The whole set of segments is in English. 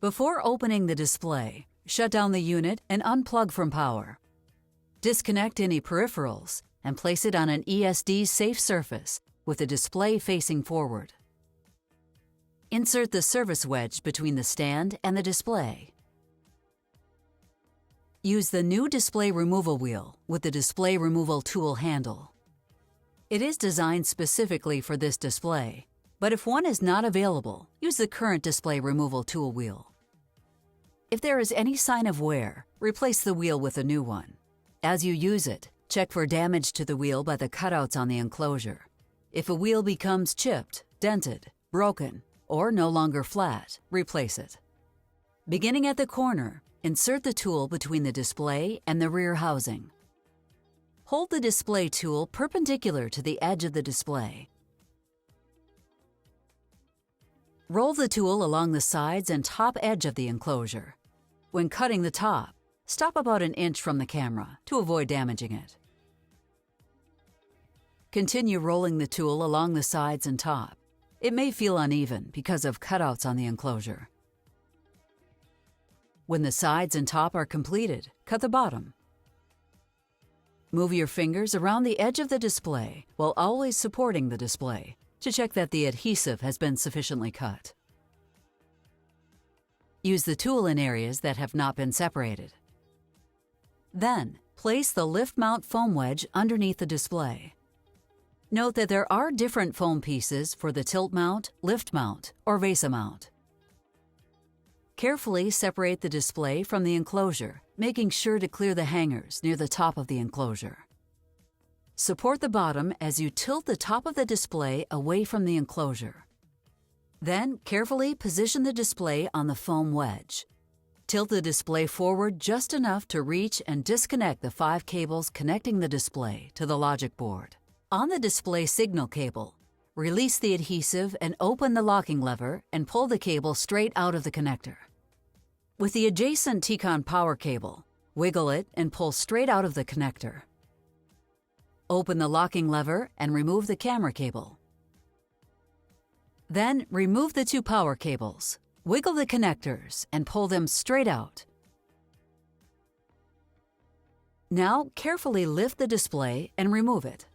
Before opening the display, shut down the unit and unplug from power. Disconnect any peripherals and place it on an ESD safe surface with the display facing forward. Insert the service wedge between the stand and the display. Use the new display removal wheel with the display removal tool handle. It is designed specifically for this display, but if one is not available, use the current display removal tool wheel. If there is any sign of wear, replace the wheel with a new one. As you use it, check for damage to the wheel by the cutouts on the enclosure. If a wheel becomes chipped, dented, broken, or no longer flat, replace it. Beginning at the corner, insert the tool between the display and the rear housing. Hold the display tool perpendicular to the edge of the display. Roll the tool along the sides and top edge of the enclosure. When cutting the top, stop about an inch from the camera to avoid damaging it. Continue rolling the tool along the sides and top. It may feel uneven because of cutouts on the enclosure. When the sides and top are completed, cut the bottom. Move your fingers around the edge of the display while always supporting the display to check that the adhesive has been sufficiently cut. Use the tool in areas that have not been separated. Then, place the lift mount foam wedge underneath the display. Note that there are different foam pieces for the tilt mount, lift mount, or VESA mount. Carefully separate the display from the enclosure, making sure to clear the hangers near the top of the enclosure. Support the bottom as you tilt the top of the display away from the enclosure. Then, carefully position the display on the foam wedge. Tilt the display forward just enough to reach and disconnect the 5 cables connecting the display to the logic board. On the display signal cable, release the adhesive and open the locking lever and pull the cable straight out of the connector. With the adjacent T-Con power cable, wiggle it and pull straight out of the connector. Open the locking lever and remove the camera cable. Then remove the 2 power cables, wiggle the connectors and pull them straight out. Now carefully lift the display and remove it.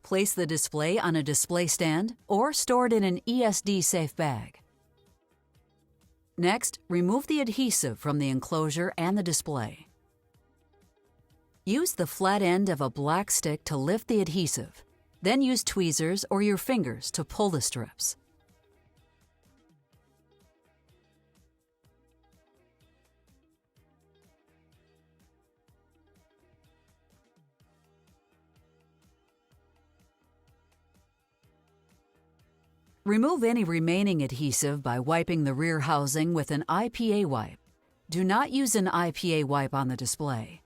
Place the display on a display stand or store it in an ESD safe bag. Next, remove the adhesive from the enclosure and the display. Use the flat end of a black stick to lift the adhesive, then use tweezers or your fingers to pull the strips. Remove any remaining adhesive by wiping the rear housing with an IPA wipe. Do not use an IPA wipe on the display.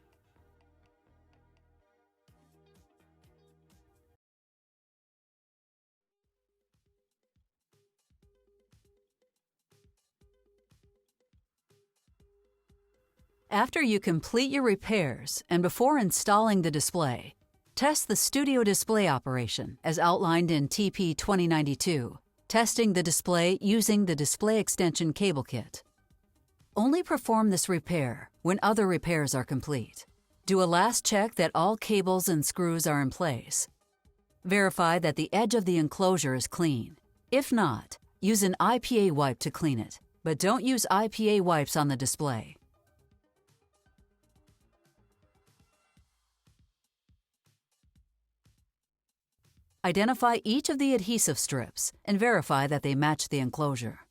After you complete your repairs and before installing the display, test the studio display operation as outlined in TP 2092. Testing the display using the display extension cable kit. Only perform this repair when other repairs are complete. Do a last check that all cables and screws are in place. Verify that the edge of the enclosure is clean. If not, use an IPA wipe to clean it, but don't use IPA wipes on the display. Identify each of the adhesive strips and verify that they match the enclosure.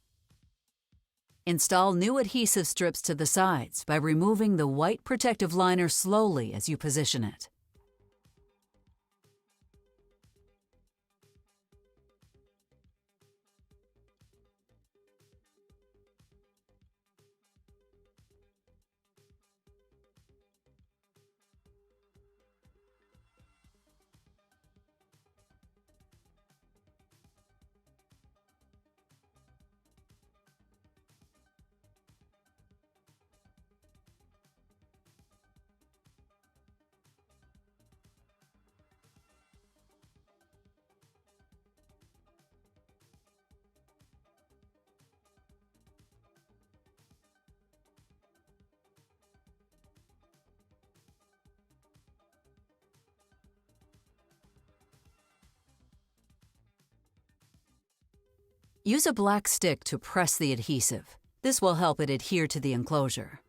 Install new adhesive strips to the sides by removing the white protective liner slowly as you position it. Use a black stick to press the adhesive. This will help it adhere to the enclosure.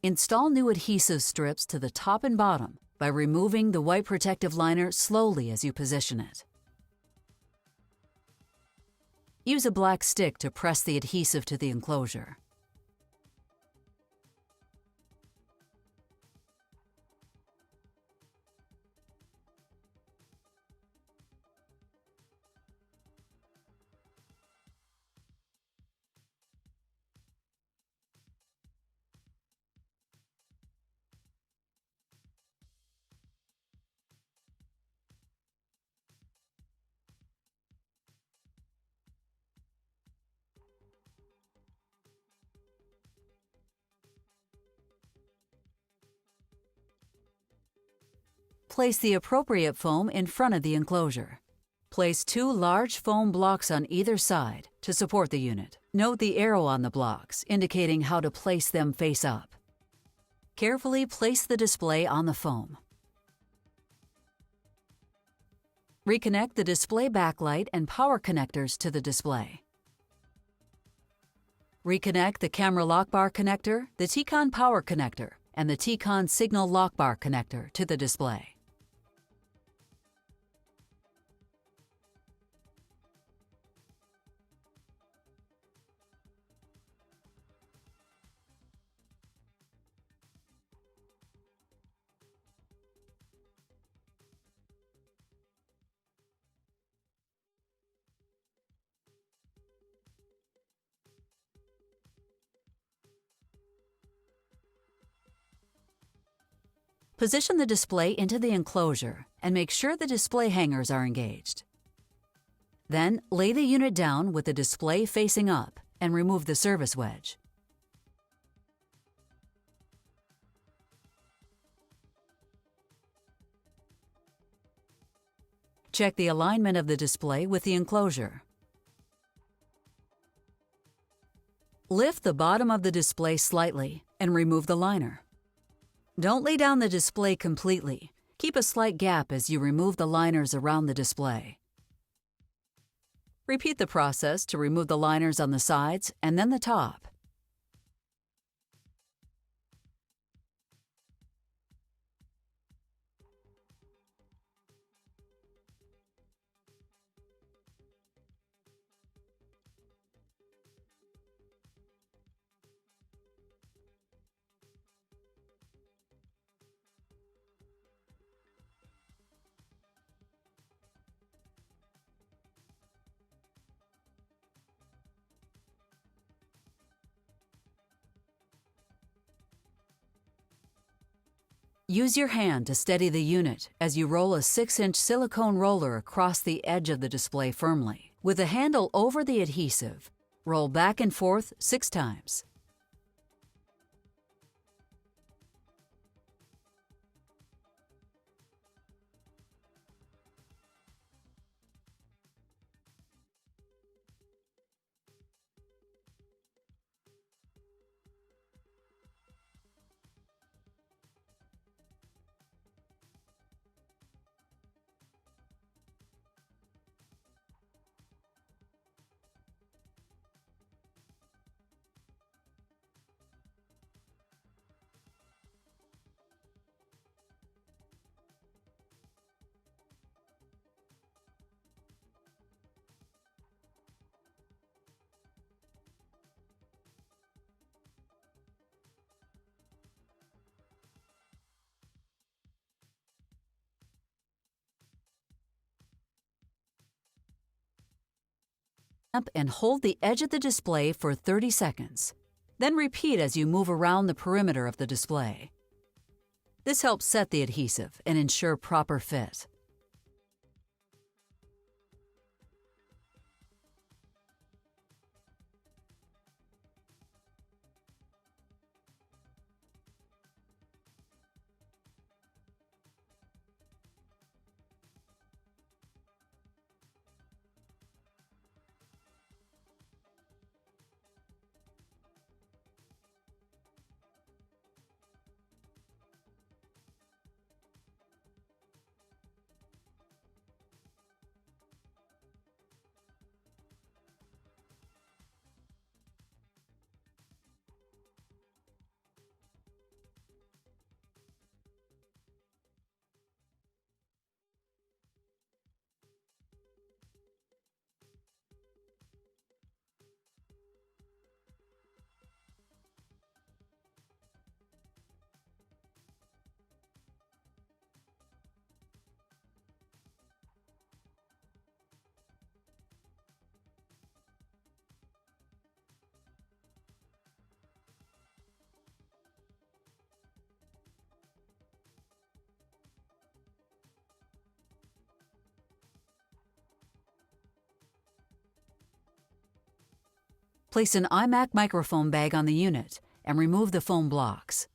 Install new adhesive strips to the top and bottom by removing the white protective liner slowly as you position it. Use a black stick to press the adhesive to the enclosure. Place the appropriate foam in front of the enclosure. Place 2 large foam blocks on either side to support the unit. Note the arrow on the blocks, indicating how to place them face up. Carefully place the display on the foam. Reconnect the display backlight and power connectors to the display. Reconnect the camera lock bar connector, the T-Con power connector, and the T-Con signal lock bar connector to the display. Position the display into the enclosure and make sure the display hangers are engaged. Then, lay the unit down with the display facing up and remove the service wedge. Check the alignment of the display with the enclosure. Lift the bottom of the display slightly and remove the liner. Don't lay down the display completely. Keep a slight gap as you remove the liners around the display. Repeat the process to remove the liners on the sides and then the top. Use your hand to steady the unit as you roll a 6-inch silicone roller across the edge of the display firmly. With the handle over the adhesive, roll back and forth 6 times. And hold the edge of the display for 30 seconds. Then repeat as you move around the perimeter of the display. This helps set the adhesive and ensure proper fit. Place an iMac microfoam bag on the unit and remove the foam blocks.